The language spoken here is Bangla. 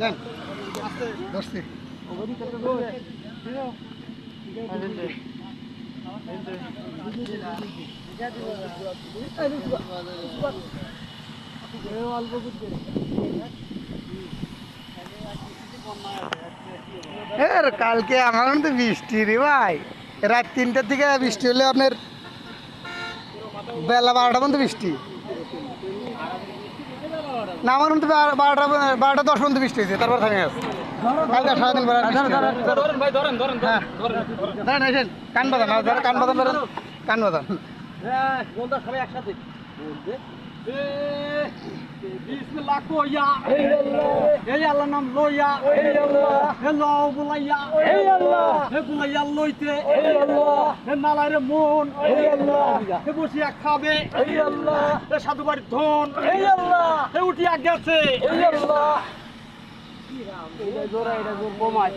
নেন ধরছি কালকে আমার তো বৃষ্টি রে ভাই, রাত 3টার দিকে বৃষ্টি হলে আপনার বেলা 12টা পর্যন্ত বৃষ্টি না, আমার মধ্যে 12টা 10 পর্যন্ত বৃষ্টি হয়েছে, তারপর থামে গেছে। কালকে সারাদিন কান বাঁধান, কান বাঁধান, কান বাঁধান। সবাই একসাথে বিসমিল্লাহ কইয়া এই আল্লাহ নাম লইয়া হে লও বুলাইয়া হে বুলাইয়া লইতে হে নালারে মন হে বসিয়া খাবে হে সাধু বাড়ির ধন হে উঠিয়া গেছে জোর বোমায়।